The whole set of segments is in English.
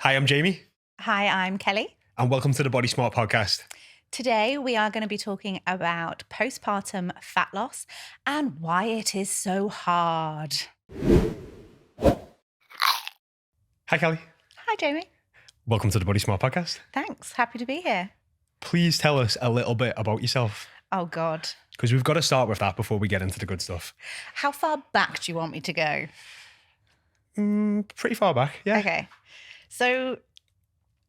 Hi, I'm Jamie. Hi, I'm Kelly. And welcome to the BodySmartPodcast. Today, we are going to be talking about postpartum fat loss and why it is so hard. Hi, Kelly. Hi, Jamie. Welcome to the BodySmartPodcast. Thanks. Happy to be here. Please tell us a little bit about yourself. Oh, God. Because we've got to start with that before we get into the good stuff. How far back do you want me to go? Pretty far back, yeah. Okay. So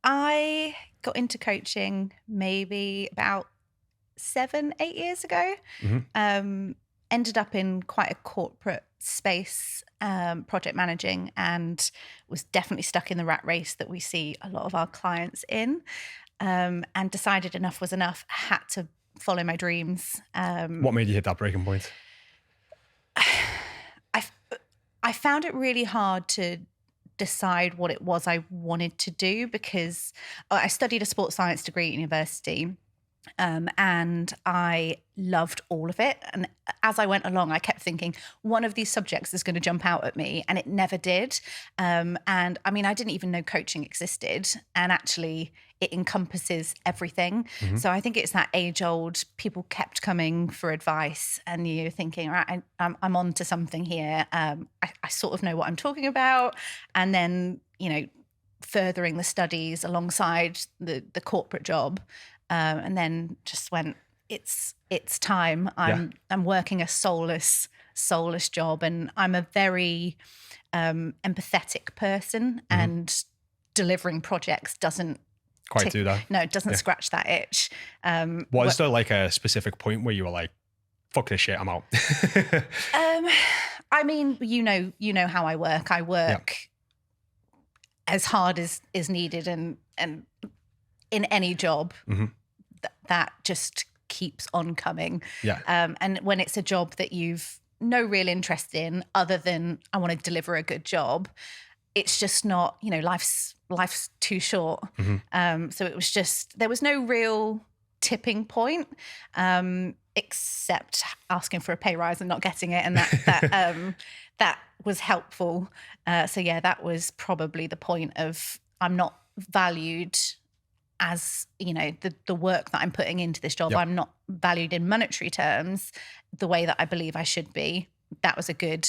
I got into coaching maybe about 7-8 years ago. Ended up in quite a corporate space, project managing, and was definitely stuck in the rat race that we see a lot of our clients in, and decided enough was enough. I had to follow my dreams. What made you hit that breaking point? I found it really hard to decide what it was I wanted to do because I studied a sports science degree at university, and I loved all of it. And as I went along, I kept thinking one of these subjects is going to jump out at me, and it never did. And I mean, I didn't even know coaching existed, and actually it encompasses everything. So I think it's that age-old, people kept coming for advice, and you're thinking, all right, I'm on to something here. I sort of know what I'm talking about. And then, furthering the studies alongside the corporate job, and then just went, it's time. I'm working a soulless job, and I'm a very empathetic person, and delivering projects doesn't Quite do that. No, it doesn't scratch that itch. Was there like a specific point where you were like, fuck this shit, I'm out? I mean, you know how I work. I work as hard as is needed, and in any job, that just keeps on coming. And when it's a job that you've no real interest in other than I want to deliver a good job, it's just not, life's too short. So it was just, there was no real tipping point, except asking for a pay rise and not getting it. And that was helpful. So yeah, that was probably the point of I'm not valued as, the work that I'm putting into this job. I'm not valued in monetary terms the way that I believe I should be. That was a good...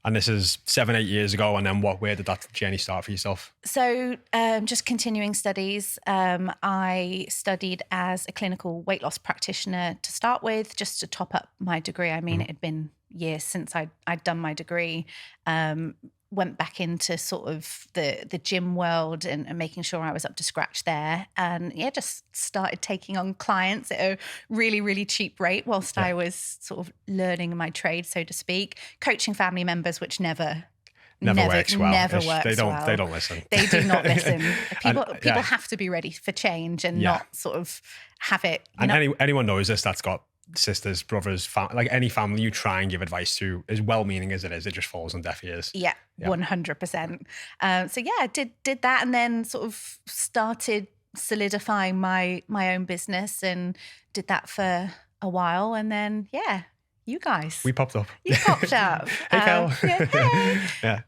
And this is 7-8 years ago. And then where did that journey start for yourself? So just continuing studies. I studied as a clinical weight loss practitioner to start with, just to top up my degree. I mean, it had been years since I'd done my degree. Went back into sort of the gym world and making sure I was up to scratch there. And just started taking on clients at a really, really cheap rate whilst I was sort of learning my trade, so to speak. Coaching family members, which never works well. Never works They don't listen. They do not listen. People have to be ready for change and not sort of have it. And anyone knows this that's got sisters, brothers, like any family you try and give advice to, as well-meaning as it is, it just falls on deaf ears. 100%. So I did that, and then sort of started solidifying my own business, and did that for a while, and then you guys. We popped up. You popped up. Hey, Cal. Hey.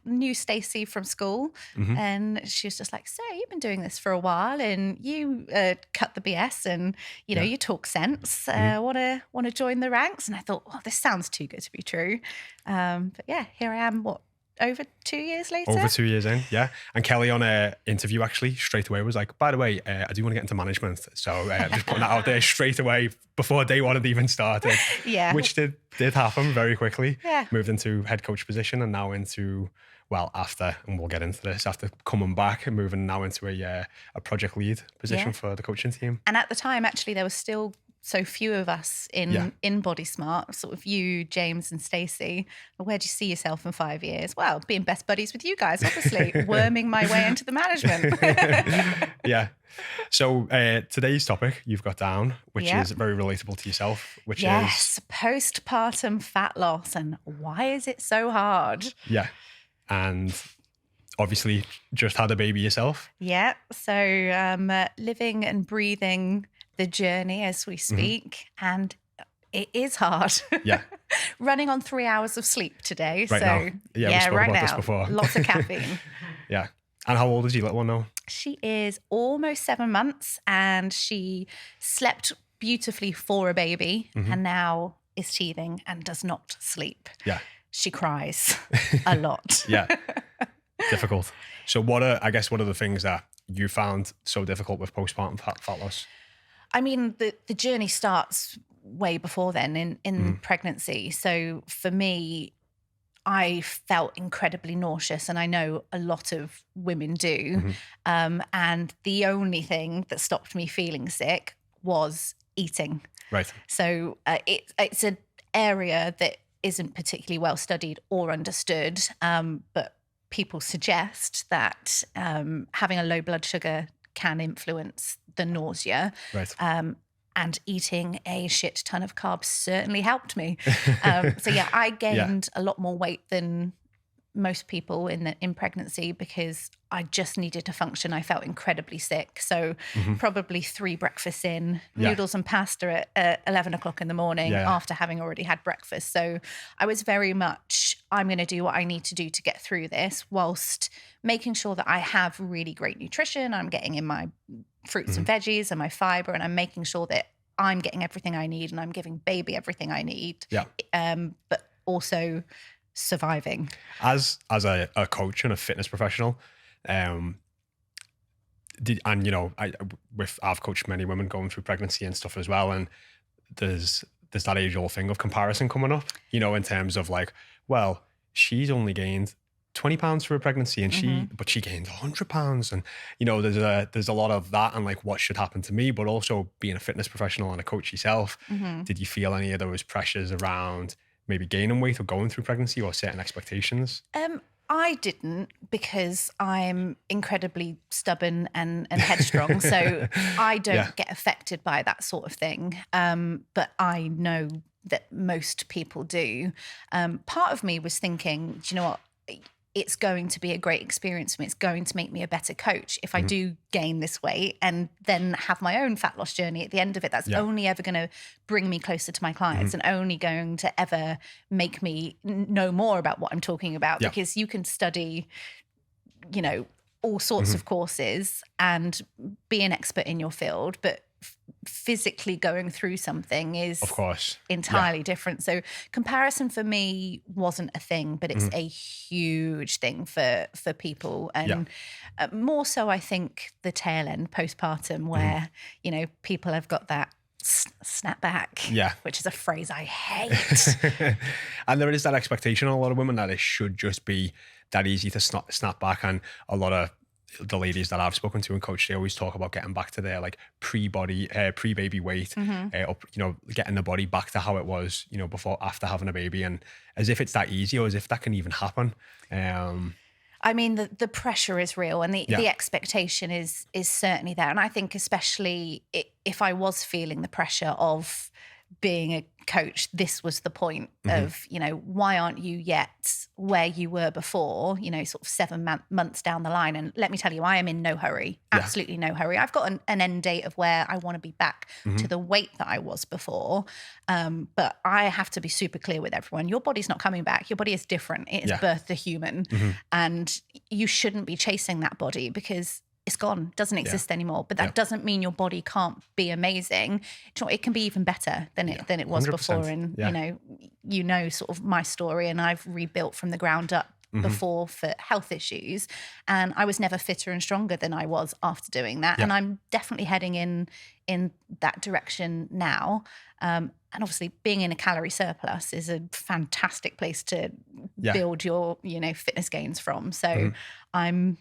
Knew Stacey from school, and she was just like, so you've been doing this for a while, and you cut the BS, and you talk sense. Want to join the ranks? And I thought, this sounds too good to be true. But here I am. Over 2 years later? Over 2 years in, yeah. And Kelly on an interview actually straight away was like, by the way, I do want to get into management. So just putting that out there straight away before day one had even started. Which did happen very quickly. Moved into head coach position, and now into, after, and we'll get into this, after coming back and moving now into a project lead position for the coaching team. And at the time, actually, there was still so few of us in BodySmart, sort of you, James and Stacey. Where do you see yourself in 5 years? Well, being best buddies with you guys, obviously, worming my way into the management. So today's topic you've got down, which is very relatable to yourself, which is postpartum fat loss, and why is it so hard? And obviously just had a baby yourself. So living and breathing the journey as we speak, and it is hard. Running on 3 hours of sleep today. Right now. We spoke about this before. Lots of caffeine. And how old is your little one now? She is almost 7 months, and she slept beautifully for a baby, and now is teething and does not sleep. Yeah. She cries a lot. Yeah. Difficult. So what are the things that you found so difficult with postpartum fat loss? I mean, the journey starts way before then in pregnancy. So for me, I felt incredibly nauseous, and I know a lot of women do. And the only thing that stopped me feeling sick was eating. Right. So it's an area that isn't particularly well studied or understood, but people suggest that having a low blood sugar can influence the nausea. Right. And eating a shit ton of carbs certainly helped me. So yeah, I gained a lot more weight than most people in pregnancy because I just needed to function. I felt incredibly sick. So probably 3 breakfasts in, noodles and pasta at 11 o'clock in the morning after having already had breakfast. So I was very much, I'm going to do what I need to do to get through this whilst making sure that I have really great nutrition. I'm getting in my fruits and veggies and my fiber, and I'm making sure that I'm getting everything I need and I'm giving baby everything I need. Yeah. But also surviving. As a coach and a fitness professional, I've coached many women going through pregnancy and stuff as well, and there's that age-old thing of comparison coming up, in terms of like, well, she's only gained 20 pounds for a pregnancy and she gained 100 pounds. And, there's a lot of that and like what should happen to me, but also being a fitness professional and a coach yourself, did you feel any of those pressures around maybe gaining weight or going through pregnancy or certain expectations? I didn't, because I'm incredibly stubborn and headstrong. So I don't get affected by that sort of thing. But I know that most people do. Part of me was thinking, do you know what? It's going to be a great experience for me. It's going to make me a better coach if I do gain this weight and then have my own fat loss journey at the end of it. That's only ever going to bring me closer to my clients and only going to ever make me know more about what I'm talking about, because you can study, all sorts of courses and be an expert in your field, but physically going through something is, of course, entirely different. So comparison for me wasn't a thing, but it's a huge thing for people, and more so I think the tail end postpartum, where people have got that snap back, which is a phrase I hate. And there is that expectation on a lot of women that it should just be that easy to snap back, and a lot of the ladies that I've spoken to and coached, they always talk about getting back to their like pre-baby weight, getting the body back to how it was, before, after having a baby, and as if it's that easy or as if that can even happen. I mean, the pressure is real, and the expectation is certainly there. And I think especially if I was feeling the pressure of being a coach, this was the point of, why aren't you yet where you were before, sort of 7 months down the line? And let me tell you, I am in no hurry, absolutely no hurry. I've got an end date of where I want to be back to the weight that I was before. But I have to be super clear with everyone. Your body's not coming back. Your body is different. It is birthed a human. And you shouldn't be chasing that body because it's gone, doesn't exist anymore. But that doesn't mean your body can't be amazing. It can be even better than it was 100%. Before. And sort of my story, and I've rebuilt from the ground up before for health issues, and I was never fitter and stronger than I was after doing that. And I'm definitely heading in that direction now. And obviously being in a calorie surplus is a fantastic place to build your fitness gains from. So I'm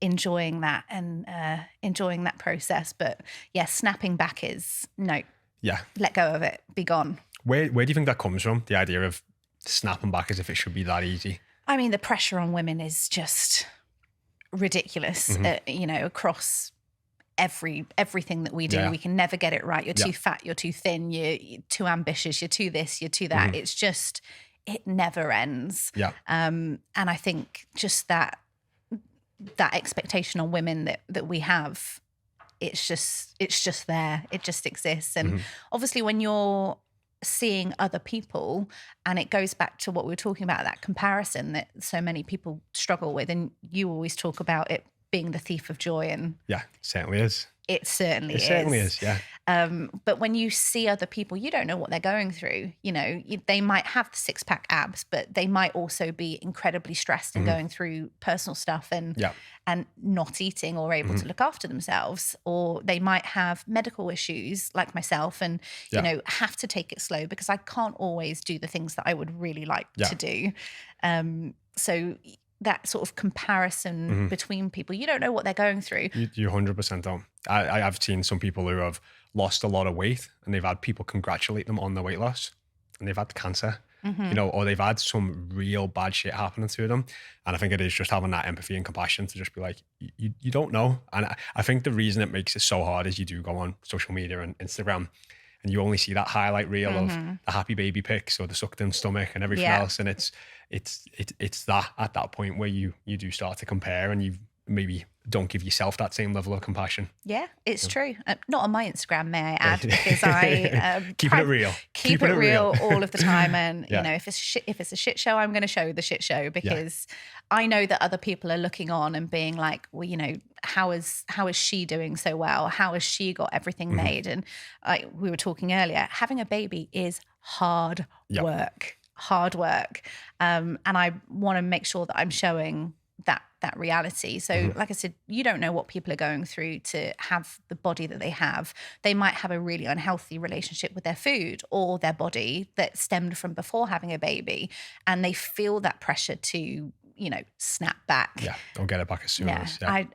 enjoying that and enjoying that process. But snapping back is let go of it, be gone. Where do you think that comes from, the idea of snapping back as if it should be that easy? I mean, the pressure on women is just ridiculous, across everything that we do. We can never get it right. You're too fat, you're too thin, you're too ambitious, you're too this, you're too that. It's just, it never ends. And I think just that expectation on women that we have, it's just there. It just exists. And obviously when you're seeing other people, and it goes back to what we were talking about, that comparison that so many people struggle with, and you always talk about it being the thief of joy. And yeah, certainly is. It certainly is, yeah. But when you see other people, you don't know what they're going through. You know, they might have the six-pack abs, but they might also be incredibly stressed and going through personal stuff and not eating or able to look after themselves. Or they might have medical issues like myself and, you know, have to take it slow because I can't always do the things that I would really like to do. So that sort of comparison between people, you don't know what they're going through. You 100% don't. I've seen some people who have lost a lot of weight and they've had people congratulate them on their weight loss and they've had cancer, you know, or they've had some real bad shit happening to them. And I think it is just having that empathy and compassion to just be like, you don't know. And I think the reason it makes it so hard is you do go on social media and Instagram and you only see that highlight reel of the happy baby pics or the sucked in stomach and everything else. And it's that at that point where you do start to compare and you maybe don't give yourself that same level of compassion. Yeah, it's true. Not on my Instagram, may I add, because I keeping it real. Keep it real all of the time. And you know, if it's a shit show, I'm going to show the shit show because I know that other people are looking on and being like, well, you know, how is she doing so well? How has she got everything made? And we were talking earlier, having a baby is hard work. Hard work. And I want to make sure that I'm showing that reality. So like I said, you don't know what people are going through to have the body that they have. They might have a really unhealthy relationship with their food or their body that stemmed from before having a baby. And they feel that pressure to, you know, snap back. Yeah, don't get it back as soon as. Yeah.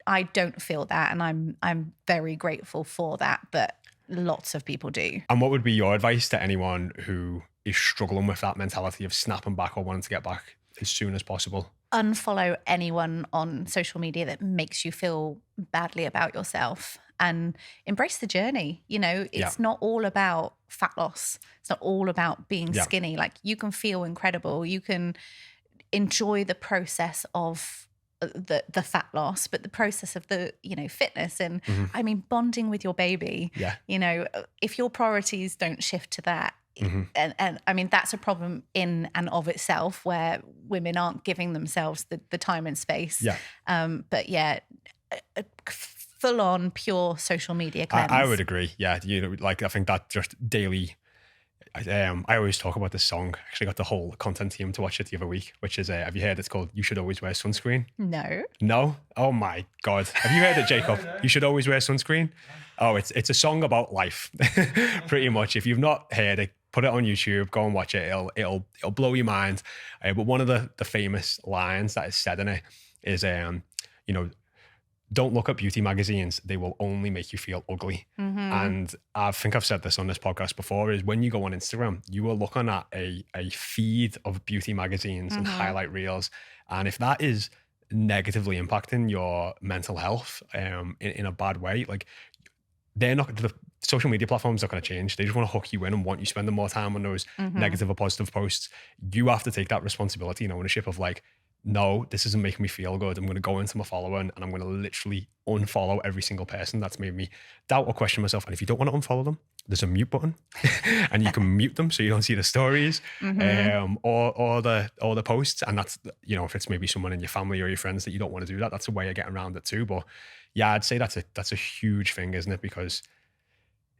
I don't feel that. And I'm very grateful for that. But lots of people do. And what would be your advice to anyone who is struggling with that mentality of snapping back or wanting to get back as soon as possible? Unfollow anyone on social media that makes you feel badly about yourself and embrace the journey. You know, it's not all about fat loss. It's not all about being skinny. Like, you can feel incredible. You can enjoy the process of the fat loss, but the process of the, you know, fitness and I mean, bonding with your baby, you know, if your priorities don't shift to that, and I mean, that's a problem in and of itself where women aren't giving themselves the time and space. But full on pure social media cleanse. I would agree. Yeah. You know, like, I think that just daily, I always talk about this song. I actually got the whole content team to watch it the other week, which is, have you heard it's called You Should Always Wear Sunscreen? No? Oh my God. Have you heard it, Jacob? You Should Always Wear Sunscreen? Oh, it's a song about life, pretty much. If you've not heard it, put it on YouTube, go and watch it. It'll blow your mind. But one of the famous lines that is said in it is, you know, don't look at beauty magazines. They will only make you feel ugly. And I think I've said this on this podcast before, is when you go on Instagram, you are looking at a feed of beauty magazines and highlight reels. And if that is negatively impacting your mental health in a bad way, like, the social media platforms are not going to change. They just want to hook you in and want you spending more time on those negative or positive posts. You have to take that responsibility and ownership of like, no, this isn't making me feel good. I'm going to go into my following and I'm going to literally unfollow every single person that's made me doubt or question myself. And if you don't want to unfollow them, there's a mute button and you can mute them so you don't see the stories or the posts. And that's, you know, if it's maybe someone in your family or your friends that you don't want to do that, that's a way of getting around it too. But yeah, I'd say that's a huge thing, isn't it? Because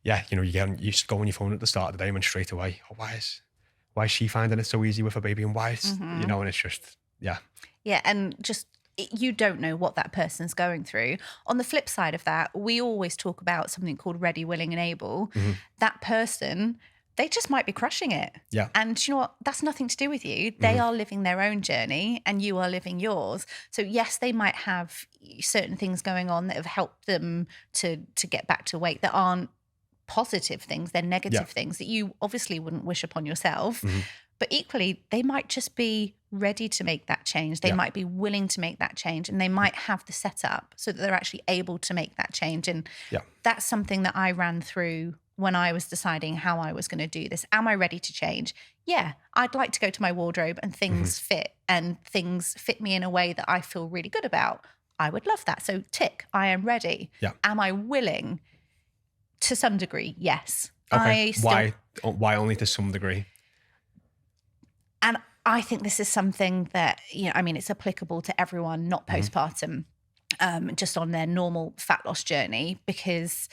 yeah, you know, you just go on your phone at the start of the day and straight away, oh, why is she finding it so easy with her baby? And why is, you know, and it's just, yeah. Yeah. And just, you don't know what that person's going through. On the flip side of that, we always talk about something called ready, willing, and able. That person, they just might be crushing it. Yeah. And you know what? That's nothing to do with you. They are living their own journey and you are living yours. So yes, they might have certain things going on that have helped them to get back to weight that aren't positive things. They're negative things that you obviously wouldn't wish upon yourself. But equally, they might just be ready to make that change. They might be willing to make that change, and they might have the setup so that they're actually able to make that change. And that's something that I ran through when I was deciding how I was going to do this. Am I ready to change? Yeah, I'd like to go to my wardrobe and things fit, and things fit me in a way that I feel really good about. I would love that. So tick, I am ready. Am I willing? To some degree, yes. Okay. Why only to some degree? And I think this is something that, you know, I mean, it's applicable to everyone, not postpartum. just on their normal fat loss journey, because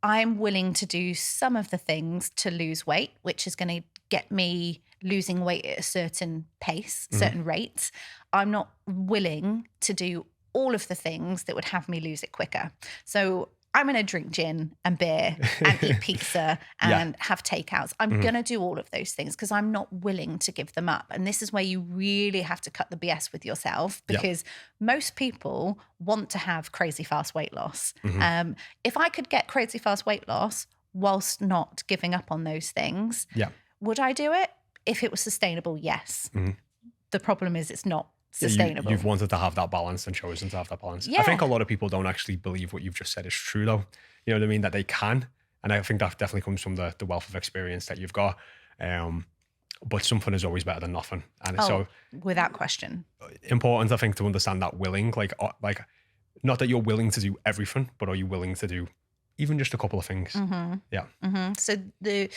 I'm willing to do some of the things to lose weight, which is going to get me losing weight at a certain pace, certain rate. I'm not willing to do all of the things that would have me lose it quicker. So I'm going to drink gin and beer and eat pizza and have takeouts. I'm going to do all of those things because I'm not willing to give them up. And this is where you really have to cut the BS with yourself, because most people want to have crazy fast weight loss. If I could get crazy fast weight loss whilst not giving up on those things, would I do it? If it was sustainable, yes. The problem is it's not sustainable. You've wanted to have that balance and chosen to have that balance. I think a lot of people don't actually believe what you've just said is true, though. You know what I mean? That they can. And I think that definitely comes from the wealth of experience that you've got. But something is always better than nothing. And so without question. Important, I think, to understand that willing, like not that you're willing to do everything, but are you willing to do even just a couple of things? So the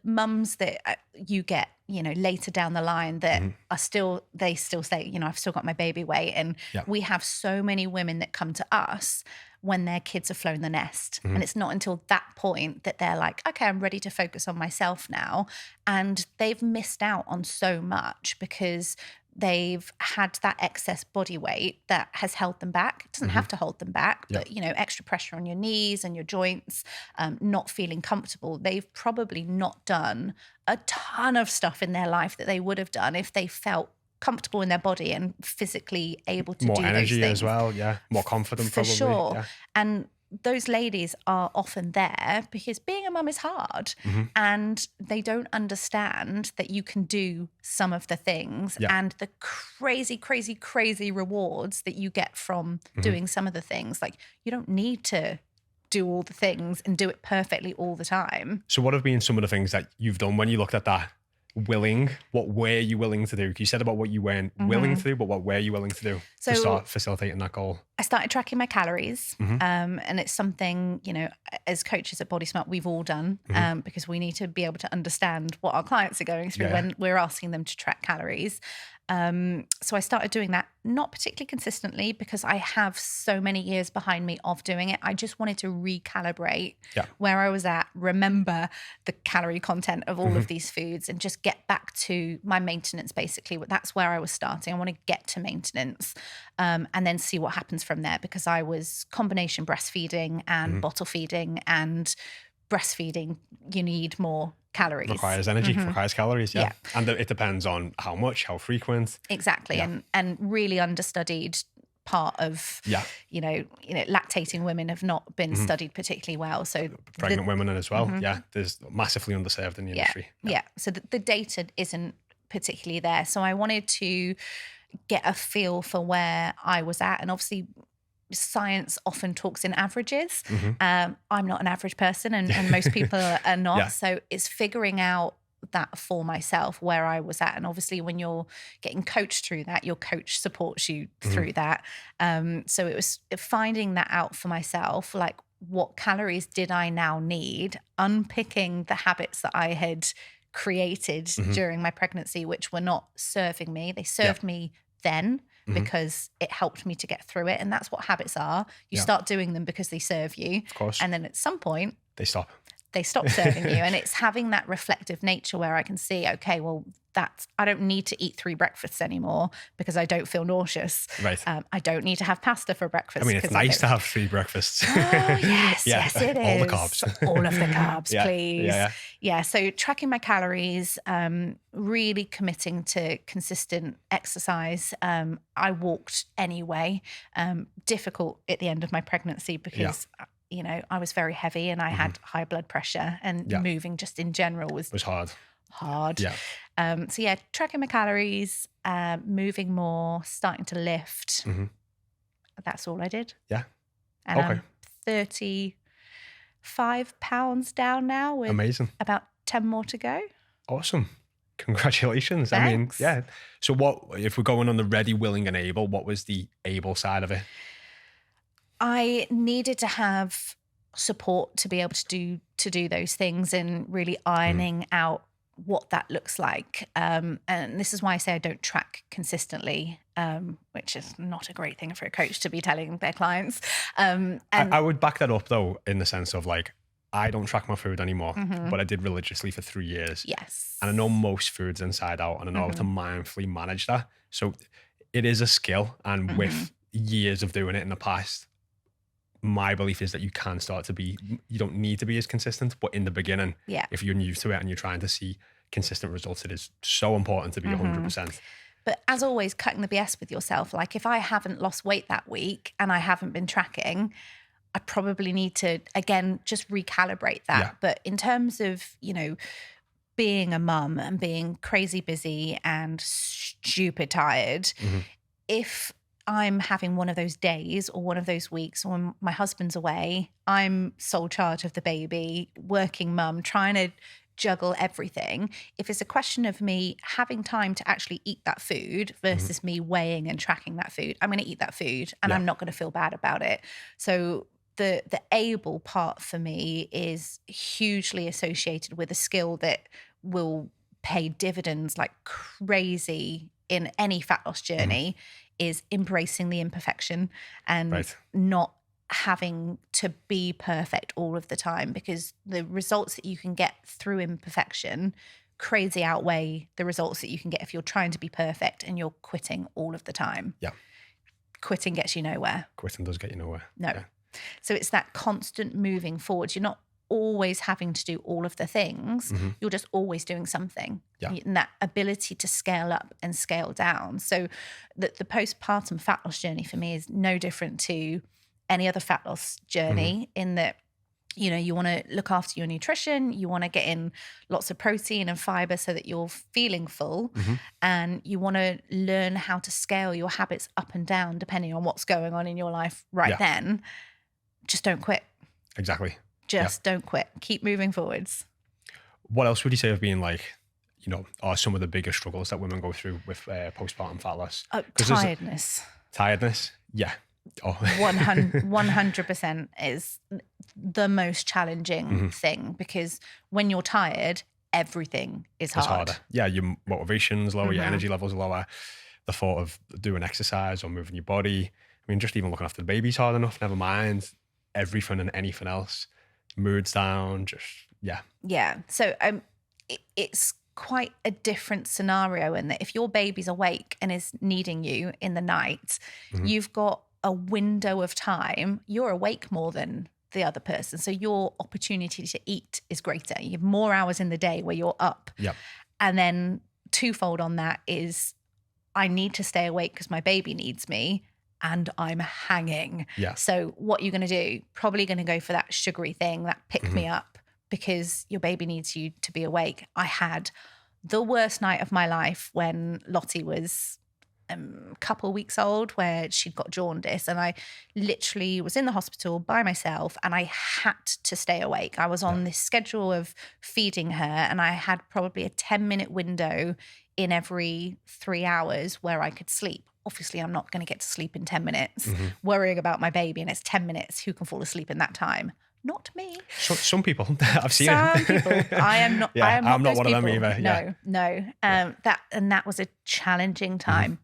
mums that you get, you know, later down the line that are they still say, you know, I've still got my baby weight. And we have so many women that come to us when their kids have flown the nest. And it's not until that point that they're like, okay, I'm ready to focus on myself now. And they've missed out on so much because they've had that excess body weight that has held them back. It doesn't have to hold them back, but, you know, extra pressure on your knees and your joints, not feeling comfortable. They've probably not done a ton of stuff in their life that they would have done if they felt comfortable in their body and physically able to do those things. More energy as well, more confident for probably. Sure. And those ladies are often there because being a mum is hard, and they don't understand that you can do some of the things and the crazy, crazy, crazy rewards that you get from doing some of the things. Like, you don't need to do all the things and do it perfectly all the time. So what have been some of the things that you've done when you looked at that? What were you willing to do? You said about what you weren't willing to do, but what were you willing to do to start facilitating that goal? I started tracking my calories, and it's something, you know, as coaches at BodySmart, we've all done, because we need to be able to understand what our clients are going through when we're asking them to track calories. So I started doing that, not particularly consistently because I have so many years behind me of doing it. I just wanted to recalibrate where I was at, remember the calorie content of all of these foods, and just get back to my maintenance, basically. That's where I was starting. I want to get to maintenance, and then see what happens from there, because I was combination breastfeeding and bottle feeding, and breastfeeding, you need more calories. Requires energy, requires calories, And it depends on how much, how frequent. Exactly. And really understudied part of, you know, lactating women have not been studied particularly well. So pregnant women as well. There's massively underserved in the industry. So the data isn't particularly there. So I wanted to get a feel for where I was at. And obviously science often talks in averages. I'm not an average person, and most people are not. So it's figuring out that for myself, where I was at. And obviously when you're getting coached through that, your coach supports you through that. So it was finding that out for myself, like, what calories did I now need, unpicking the habits that I had created during my pregnancy, which were not serving me. They served me then, because it helped me to get through it. And that's what habits are. You start doing them because they serve you. Of course. And then at some point, they stop serving you. And it's having that reflective nature where I can see, okay, well, I don't need to eat 3 breakfasts anymore because I don't feel nauseous. Right. I don't need to have pasta for breakfast. I mean, it's nice to have 3 breakfasts. Oh, yes, yes, it is. All the carbs. All of the carbs, please. Yeah, so tracking my calories, really committing to consistent exercise. I walked anyway. Difficult at the end of my pregnancy because you know, I was very heavy and I had high blood pressure, and moving just in general was hard. So tracking my calories, moving more, starting to lift. That's all I did. Yeah. And I'm 35 pounds down now with amazing. About 10 more to go. Awesome. Congratulations. Thanks. I mean, so what, if we're going on the ready, willing and able, what was the able side of it? I needed to have support to be able to do those things, and really ironing out what that looks like. And this is why I say I don't track consistently. which is not a great thing for a coach to be telling their clients. I would back that up though, in the sense of like, I don't track my food anymore, but I did religiously for 3 years. Yes. And I know most foods inside out, and I know how to mindfully manage that. So it is a skill. And with years of doing it in the past, my belief is that you can start to be, you don't need to be as consistent, but in the beginning, if you're new to it and you're trying to see consistent results, it is so important to be 100%. But as always, cutting the BS with yourself. Like if I haven't lost weight that week and I haven't been tracking, I probably need to, again, just recalibrate that. Yeah. But in terms of, you know, being a mum and being crazy busy and stupid tired, if I'm having one of those days or one of those weeks when my husband's away, I'm sole charge of the baby, working mum, trying to juggle everything. If it's a question of me having time to actually eat that food versus me weighing and tracking that food, I'm going to eat that food and I'm not going to feel bad about it. So the able part for me is hugely associated with a skill that will pay dividends like crazy in any fat loss journey, is embracing the imperfection and not having to be perfect all of the time, because the results that you can get through imperfection crazy outweigh the results that you can get if you're trying to be perfect and you're quitting all of the time. Yeah. Quitting gets you nowhere. Quitting does get you nowhere. No. Yeah. So it's that constant moving forward. You're not always having to do all of the things. You're just always doing something. Yeah. And that ability to scale up and scale down. So the postpartum fat loss journey for me is no different to any other fat loss journey, in that, you know, you want to look after your nutrition, you want to get in lots of protein and fiber so that you're feeling full, and you want to learn how to scale your habits up and down depending on what's going on in your life then. Just don't quit. Exactly. Just don't quit. Keep moving forwards. What else would you say have been like, you know, are some of the biggest struggles that women go through with postpartum fat loss? Tiredness. Tiredness? Yeah. 100% is the most challenging thing, because when you're tired, everything is hard. It's harder. Yeah, your motivation's lower, your energy levels are lower. The thought of doing exercise or moving your body, I mean, just even looking after the baby's hard enough, never mind everything and anything else. Mood's down, just, Yeah, so it's quite a different scenario in that if your baby's awake and is needing you in the night, you've got a window of time, you're awake more than the other person. So your opportunity to eat is greater. You have more hours in the day where you're up. Yep. And then twofold on that is I need to stay awake because my baby needs me and I'm hanging. Yeah. So what are you going to do? Probably going to go for that sugary thing, that pick me up, because your baby needs you to be awake. I had the worst night of my life when Lottie was a couple of weeks old, where she'd got jaundice, and I literally was in the hospital by myself and I had to stay awake. I was on this schedule of feeding her and I had probably a 10-minute window in every 3 hours where I could sleep. Obviously, I'm not going to get to sleep in 10 minutes worrying about my baby, and it's 10 minutes. Who can fall asleep in that time? Not me. So, some people, I've seen it. Some people. I am not. Yeah, I'm not one people. of them either. No. That was a challenging time.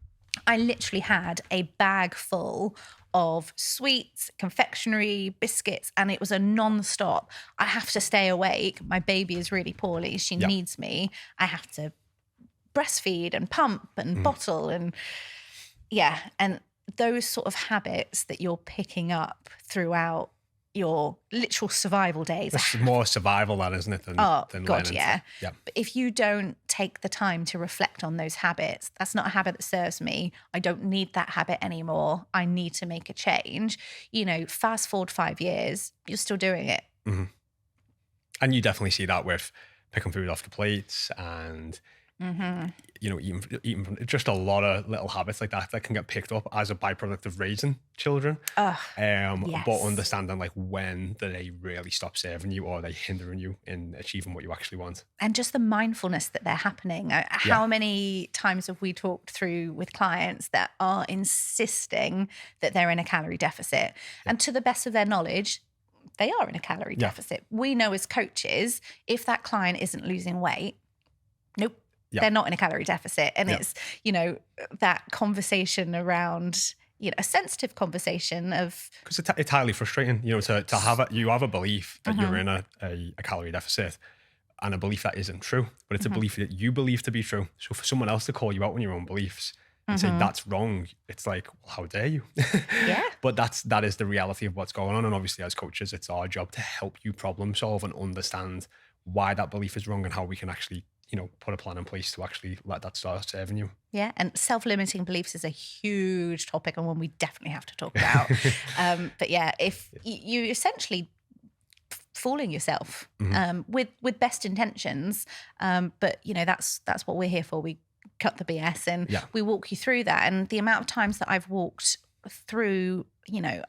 I literally had a bag full of sweets, confectionery, biscuits, and it was a non-stop. I have to stay awake. My baby is really poorly. She needs me. I have to breastfeed and pump and bottle and and those sort of habits that you're picking up throughout your literal survival days. It's more survival, that, isn't it? Than God, learning. Yeah. But if you don't take the time to reflect on those habits, that's not a habit that serves me. I don't need that habit anymore. I need to make a change. You know, fast forward 5 years, you're still doing it. And you definitely see that with picking food off the plates and you know, even just a lot of little habits like that can get picked up as a byproduct of raising children. Yes. But understanding like when do they really stop serving you, or are they hindering you in achieving what you actually want? And just the mindfulness that they're happening. How many times have we talked through with clients that are insisting that they're in a calorie deficit? And to the best of their knowledge, they are in a calorie deficit. We know as coaches, if that client isn't losing weight, nope. They're not in a calorie deficit. And it's, you know, that conversation around, you know, a sensitive conversation of... Because it's highly frustrating, you know, to have you have a belief that you're in a calorie deficit, and a belief that isn't true, but it's a belief that you believe to be true. So for someone else to call you out on your own beliefs and say that's wrong, it's like, well, how dare you? But that is the reality of what's going on. And obviously as coaches, it's our job to help you problem solve and understand why that belief is wrong and how we can actually, you know, put a plan in place to actually let that start serving you. Yeah, and self-limiting beliefs is a huge topic and one we definitely have to talk about. But yeah, if you essentially fooling yourself with best intentions, but you know, that's what we're here for. We cut the BS and we walk you through that. And the amount of times that I've walked through, you know,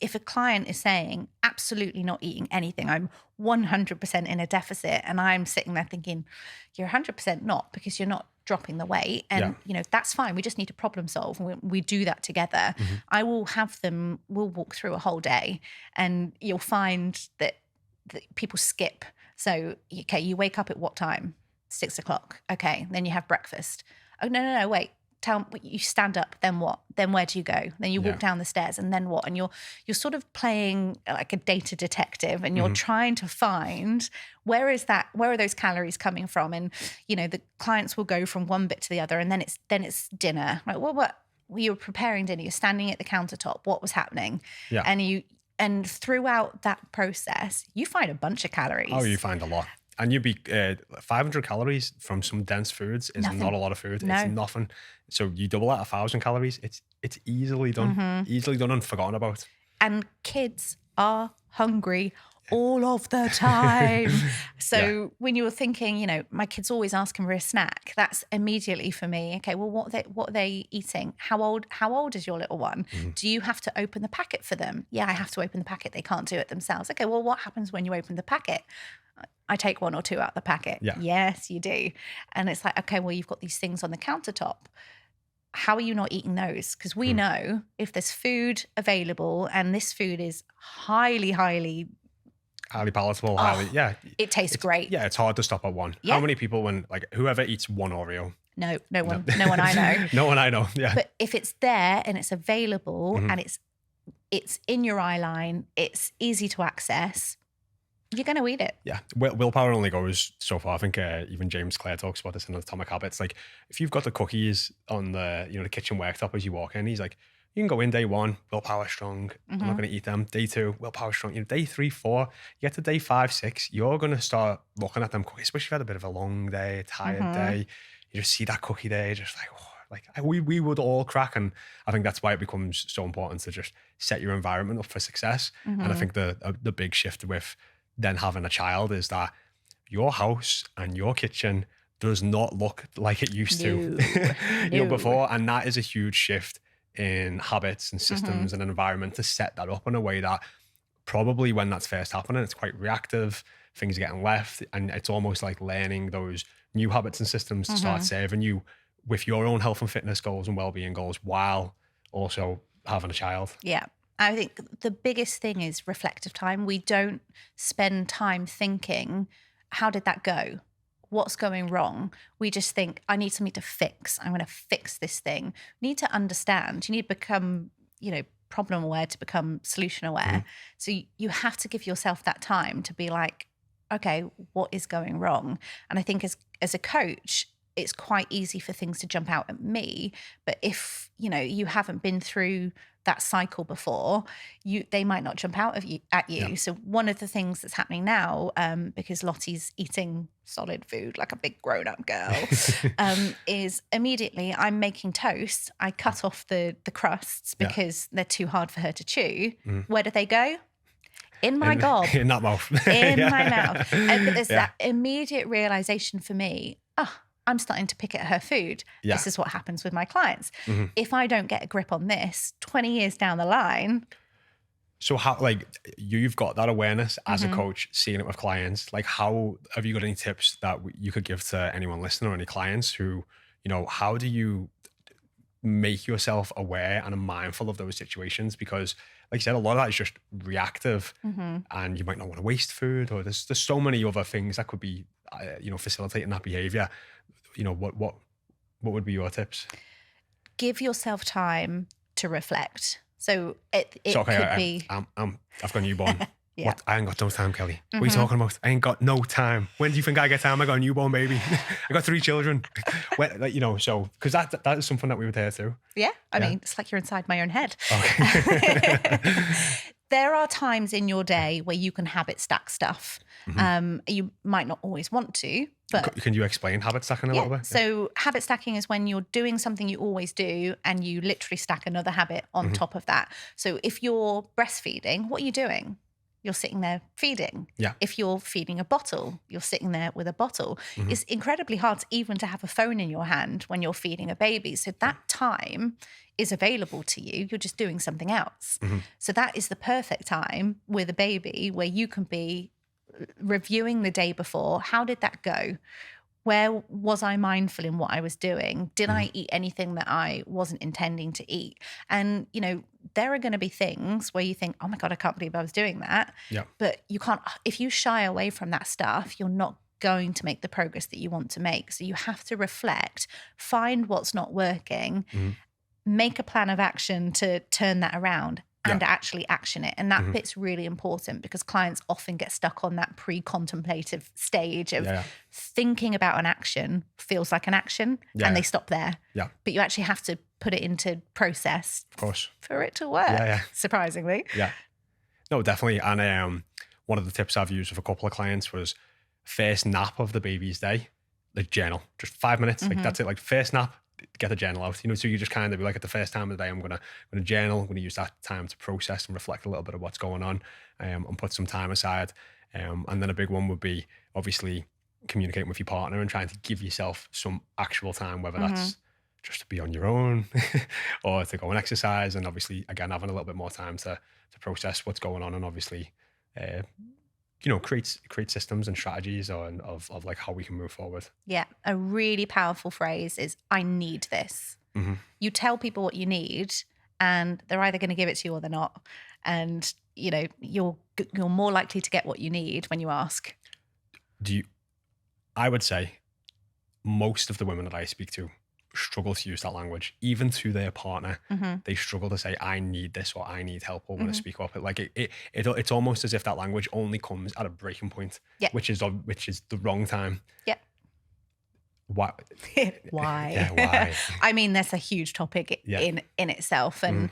if a client is saying absolutely not eating anything, I'm 100% in a deficit, and I'm sitting there thinking, you're 100% not, because you're not dropping the weight, and you know, that's fine, we just need to problem solve, and we do that together. I will have them, we'll walk through a whole day, and you'll find that people skip. So okay, you wake up at what time? 6 o'clock. Okay, then you have breakfast. Oh no, wait, you stand up, then what? Then where do you go? Then you walk down the stairs, and then what? And you're sort of playing like a data detective, and you're trying to find where are those calories coming from? And you know, the clients will go from one bit to the other, and then it's dinner. Like, well, what? You were preparing dinner, you're standing at the countertop, what was happening? And throughout that process, you find a bunch of calories. Oh, you find a lot. And you'd be 500 calories from some dense foods is not a lot of food. No. It's nothing. So you double that 1,000 calories. It's easily done, easily done and forgotten about. And kids are hungry all of the time. So when you were thinking, you know, my kid's always asking for a snack, that's immediately for me, okay, well, what are they eating? How old is your little one? Do you have to open the packet for them? Yeah, I have to open the packet. They can't do it themselves. Okay, well, what happens when you open the packet? I take 1 or 2 out the packet. Yeah. Yes, you do. And it's like, okay, well, you've got these things on the countertop. How are you not eating those? Because we know if there's food available and this food is highly palatable, it tastes great. Yeah, it's hard to stop at one. How many people, when like whoever eats one Oreo? No one I know. No one I know. Yeah. But if it's there and it's available and it's in your eye line, it's easy to access, you're going to eat it. Yeah. Willpower only goes so far. I think even James Clear talks about this in Atomic Habits. Like if you've got the cookies on the, you know, the kitchen worktop as you walk in, he's like, you can go in day 1, willpower strong. I'm not going to eat them. Day 2, willpower strong. You know, day 3, 4, you get to day 5, 6, you're going to start looking at them cookies, especially if you've had a bit of a long day, tired day. You just see that cookie there, you're just like, we would all crack. And I think that's why it becomes so important to just set your environment up for success. And I think the big shift with then having a child is that your house and your kitchen does not look like it used to before. And that is a huge shift in habits and systems and an environment to set that up in a way that probably when that's first happening, it's quite reactive, things are getting left, and it's almost like learning those new habits and systems to start serving you with your own health and fitness goals and well-being goals while also having a child. Yeah. I think the biggest thing is reflective time. We don't spend time thinking, how did that go? What's going wrong? We just think, I need something to fix. I'm going to fix this thing. You need to understand. You need to become, you know, problem aware to become solution aware. So you have to give yourself that time to be like, okay, what is going wrong? And I think as a coach, it's quite easy for things to jump out at me. But if, you know, you haven't been through that cycle before, they might not jump out at you. Yeah. So one of the things that's happening now, because Lottie's eating solid food like a big grown-up girl, is immediately I'm making toast. I cut off the crusts because they're too hard for her to chew. Where do they go? In my gob. In that mouth. In my mouth. And there's that immediate realization for me, I'm starting to pick at her food. Yeah. This is what happens with my clients. If I don't get a grip on this 20 years down the line. So how, like, you've got that awareness as a coach, seeing it with clients, like how, have you got any tips that you could give to anyone listening or any clients who, you know, how do you make yourself aware and mindful of those situations? Because like you said, a lot of that is just reactive and you might not want to waste food, or there's so many other things that could be, you know, facilitating that behavior. what would be your tips? Give yourself time to reflect. So it could be. I've got a newborn. Yeah. What? I ain't got no time, Kelly. What are you talking about? I ain't got no time. When do you think I get time? I got a newborn baby. I got 3 children. So because that is something that we would hear too. Yeah. I mean, it's like you're inside my own head. Okay. There are times in your day where you can habit stack stuff. You might not always want to, but can you explain habit stacking a little bit? So habit stacking is when you're doing something you always do and you literally stack another habit on top of that. So if you're breastfeeding, what are you doing? You're sitting there feeding. Yeah. If you're feeding a bottle, you're sitting there with a bottle. It's incredibly hard even to have a phone in your hand when you're feeding a baby. So that time is available to you. You're just doing something else. So that is the perfect time with a baby where you can be reviewing the day before. How did that go? Where was I mindful in what I was doing? Did I eat anything that I wasn't intending to eat? And, there are going to be things where you think, oh my God, I can't believe I was doing that. Yeah. But you can't, if you shy away from that stuff, you're not going to make the progress that you want to make. So you have to reflect, find what's not working, make a plan of action to turn that around and actually action it. And that bit's really important because clients often get stuck on that pre-contemplative stage of thinking about an action feels like an action and they stop there. Yeah. But you actually have to put it into process of course, for it to work, surprisingly. Yeah. No, definitely. And one of the tips I've used with a couple of clients was first nap of the baby's day, like journal, just 5 minutes. Like that's it, like first nap, get the journal out, so you just kind of be like, at the first time of the day, I'm gonna journal. I'm gonna use that time to process and reflect a little bit of what's going on, and put some time aside. And then a big one would be obviously communicating with your partner and trying to give yourself some actual time, whether that's just to be on your own or to go and exercise. And obviously, again, having a little bit more time to process what's going on and obviously, create systems and strategies of like how we can move forward. Yeah. A really powerful phrase is, I need this. You tell people what you need and they're either going to give it to you or they're not. And, you're more likely to get what you need when you ask. I would say most of the women that I speak to struggle to use that language, even to their partner. They struggle to say, I need this, or I need help, or want to speak up. It's almost as if that language only comes at a breaking point, which is the wrong time. Yeah. Why? Why? Yeah, why? I mean, that's a huge topic in itself. And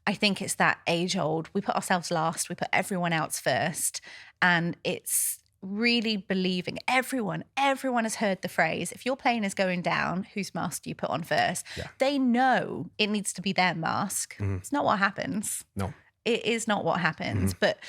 I think it's that age old, we put ourselves last, we put everyone else first. And it's really believing everyone has heard the phrase, if your plane is going down, whose mask do you put on first? They know it needs to be their mask. It's not what happens. No, it is not what happens. But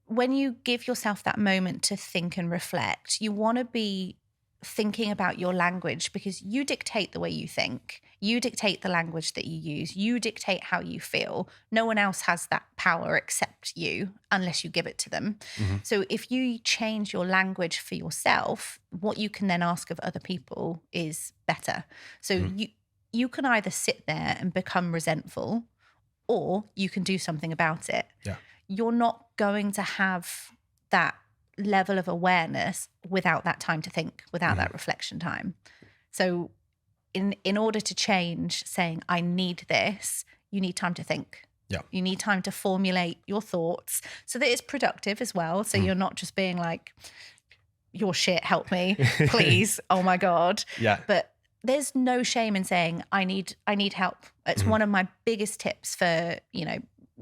when you give yourself that moment to think and reflect, you want to be thinking about your language, because you dictate the way you think. You dictate the language that you use. You dictate how you feel. No one else has that power except you, unless you give it to them. So if you change your language for yourself, what you can then ask of other people is better. So you can either sit there and become resentful, or you can do something about it. Yeah. You're not going to have that level of awareness without that time to think, without that reflection time. So in order to change saying, I need this, you need time to think. Yeah. You need time to formulate your thoughts so that it's productive as well. So you're not just being like, you're shit, help me, please. Oh my God. Yeah. But there's no shame in saying, I need help. It's one of my biggest tips for,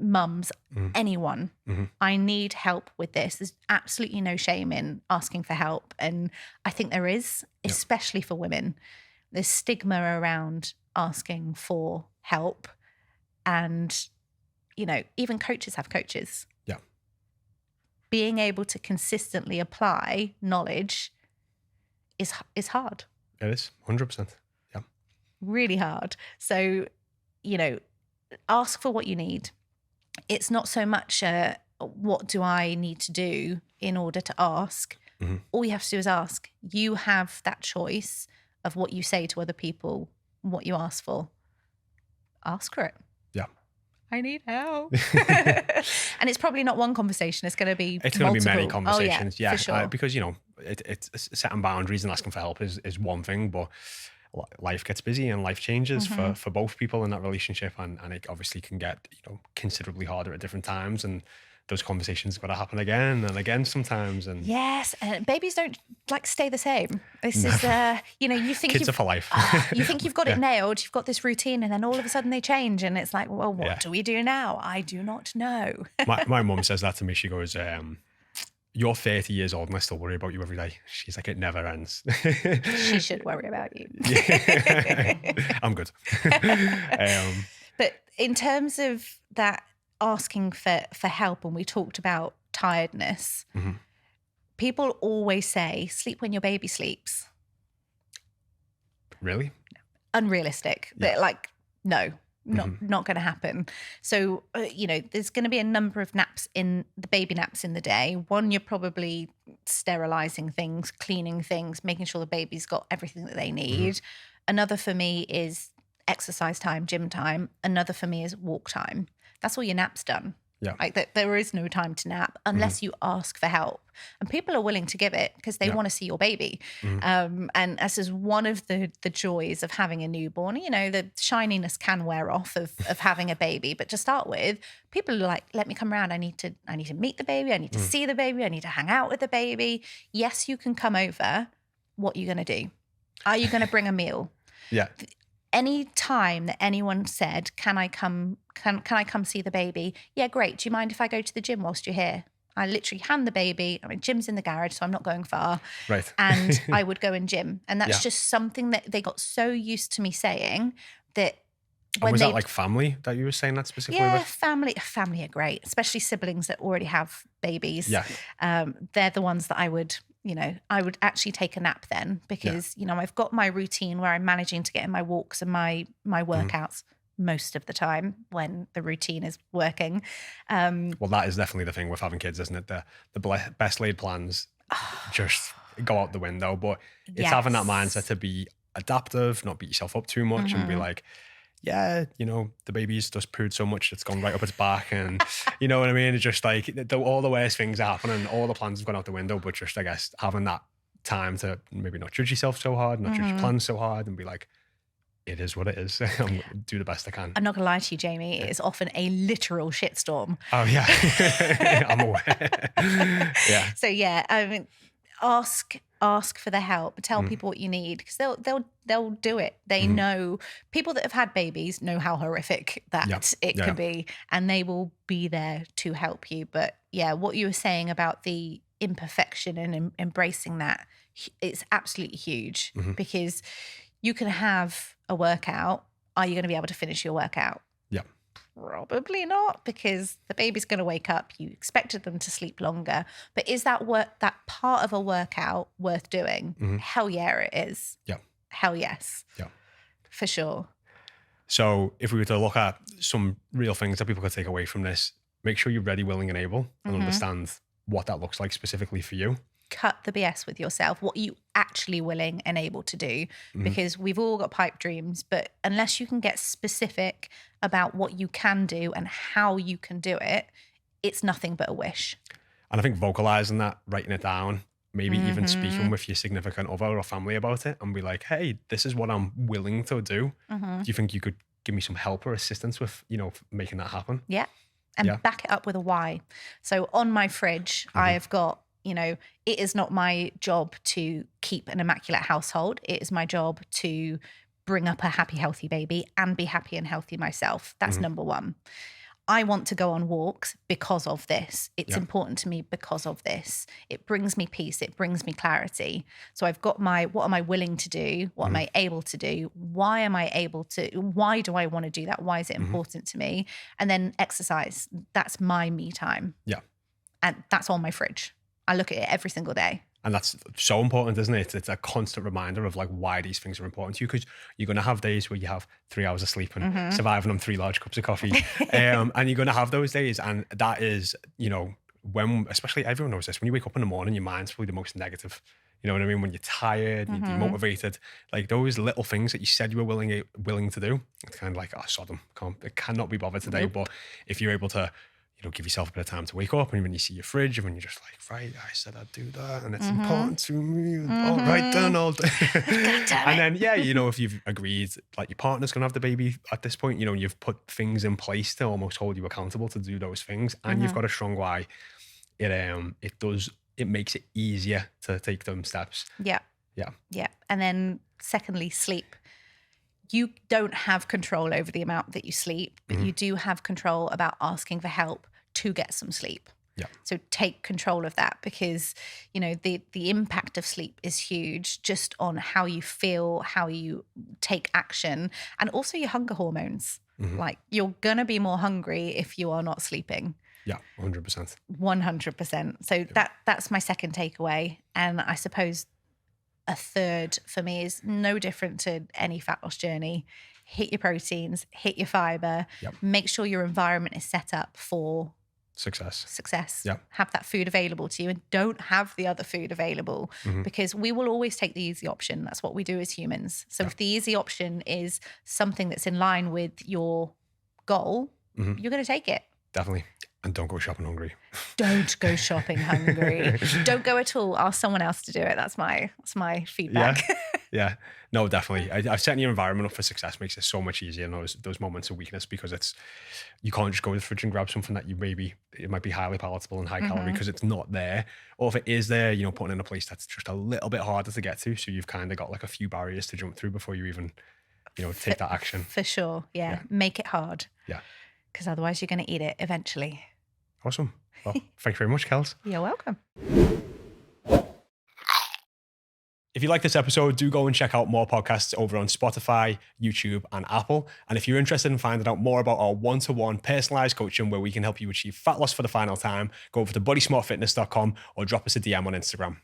mums, anyone. I need help with this. There's absolutely no shame in asking for help. And I think there is, especially for women. There's stigma around asking for help. And, even coaches have coaches. Yeah. Being able to consistently apply knowledge is hard. It is, 100%. Yeah. Really hard. So, ask for what you need. It's not so much what do I need to do in order to ask. All you have to do is ask. You have that choice of what you say to other people, what you ask for. Ask for it. Yeah. I need help. And it's probably not one conversation. It's going to be It's going to be many conversations. For sure. Because, it's setting boundaries and asking for help is one thing. But life gets busy and life changes for both people in that relationship, and it obviously can get, you know, considerably harder at different times, and those conversations got to happen again and again sometimes. And yes, and babies don't like stay the same. This is, you know, you think kids are for life. You think you've got it nailed, you've got this routine, and then all of a sudden they change, and it's like, well, what do we do now? I do not know. my mum says that to me. She goes, "You're 30 years old and I still worry about you every day." She's like, "It never ends." She should worry about you. I'm good. But in terms of that, asking for help, and we talked about tiredness, people always say, sleep when your baby sleeps. Really? Unrealistic. They're like, no, not going to happen. So, you know, there's going to be a number of baby naps in the day. One, you're probably sterilizing things, cleaning things, making sure the baby's got everything that they need. Another for me is exercise time, gym time. Another for me is walk time. That's all your nap's done. Yeah. Like there is no time to nap unless you ask for help. And people are willing to give it because they want to see your baby. And this is one of the joys of having a newborn. You know, the shininess can wear off of having a baby. But to start with, people are like, let me come around. I need to meet the baby. I need to see the baby. I need to hang out with the baby. Yes, you can come over. What are you going to do? Are you going to bring a meal? Yeah. Any time that anyone said, can I come see the baby? Yeah, great. Do you mind if I go to the gym whilst you're here? I literally hand the baby. I mean, gym's in the garage, so I'm not going far. Right. And I would go and gym. And that's just something that they got so used to me saying that. And was that like family that you were saying that specifically with? Family are great, especially siblings that already have babies. Yeah. They're the ones that I would actually take a nap then because, you know, I've got my routine where I'm managing to get in my walks and my workouts most of the time when the routine is working. Well, that is definitely the thing with having kids, isn't it? The best laid plans just go out the window, but it's having that mindset to be adaptive, not beat yourself up too much and be like, yeah, you know, the baby's just pooed so much it's gone right up its back, and you know what I mean? It's just like all the worst things are happening, all the plans have gone out the window, but just, I guess, having that time to maybe not judge yourself so hard, not judge your plans so hard, and be like, it is what it is. I'm do the best I can. I'm not gonna lie to you, Jamie, it is often a literal shitstorm. Oh yeah. I'm aware. Yeah. So yeah, I mean, ask for the help, tell people what you need, because they'll do it. They know, people that have had babies know how horrific that it can be, and they will be there to help you. But yeah, what you were saying about the imperfection and embracing that, it's absolutely huge because you can have a workout. Are you going to be able to finish your workout? Yeah. Probably not, because the baby's going to wake up. You expected them to sleep longer. But is that part of a workout worth doing? Hell yeah, it is. Yeah. Hell yes. Yeah. For sure. So if we were to look at some real things that people could take away from this, make sure you're ready, willing, and able, and understand what that looks like specifically for you. Cut the BS with yourself. What are you actually willing and able to do? Because we've all got pipe dreams, but unless you can get specific about what you can do and how you can do it, it's nothing but a wish. And I think vocalizing that, writing it down, maybe even speaking with your significant other or family about it and be like, hey, this is what I'm willing to do. Do you think you could give me some help or assistance with, you know, making that happen? Yeah. And back it up with a why. So on my fridge, I've got, you know, it is not my job to keep an immaculate household. It is my job to bring up a happy, healthy baby and be happy and healthy myself. That's number one. I want to go on walks because of this. It's important to me because of this. It brings me peace. It brings me clarity. So I've got what am I willing to do? What am I able to do? Why am I able to? Why do I want to do that? Why is it important to me? And then exercise. That's my me time. Yeah. And that's on my fridge. I look at it every single day. And that's so important, isn't it? It's a constant reminder of like why these things are important to you, because you're going to have days where you have 3 hours of sleep and surviving on 3 large cups of coffee. And you're going to have those days. And that is, you know, when, especially everyone knows this, when you wake up in the morning, your mind's probably the most negative. You know what I mean? When you're tired, you're demotivated, like those little things that you said you were willing to do, it's kind of like, oh, sod them. It cannot be bothered today. But if you're able to, give yourself a bit of time to wake up, and when you see your fridge, and when you're just like, right, I said I'd do that, and it's important to me. All right, then I'll do it. And then, if you've agreed, like your partner's going to have the baby at this point, you've put things in place to almost hold you accountable to do those things, and you've got a strong why. It makes it easier to take them steps. Yeah. And then secondly, sleep. You don't have control over the amount that you sleep, but you do have control about asking for help to get some sleep. Yeah. So take control of that, because, the impact of sleep is huge just on how you feel, how you take action, and also your hunger hormones. Like, you're going to be more hungry if you are not sleeping. Yeah, 100%. 100%. So that's my second takeaway. And I suppose a third for me is no different to any fat loss journey. Hit your proteins, hit your fiber, make sure your environment is set up for success. Yeah. Have that food available to you, and don't have the other food available, because we will always take the easy option. That's what we do as humans. So if the easy option is something that's in line with your goal, you're going to take it. Definitely. And don't go shopping hungry. Don't go shopping hungry. Don't go at all. Ask someone else to do it. That's my feedback. Yeah. No, definitely. I've setting your environment up for success makes it so much easier in those moments of weakness, because you can't just go to the fridge and grab something that it might be highly palatable and high calorie, because it's not there. Or if it is there, putting in a place that's just a little bit harder to get to. So you've kind of got like a few barriers to jump through before you even, take that action. For sure. Yeah. Make it hard. Yeah. Because otherwise you're going to eat it eventually. Awesome. Well, thank you very much, Kels. You're welcome. If you like this episode, do go and check out more podcasts over on Spotify, YouTube, and Apple. And if you're interested in finding out more about our one-to-one personalized coaching where we can help you achieve fat loss for the final time, go over to bodysmartfitness.com or drop us a DM on Instagram.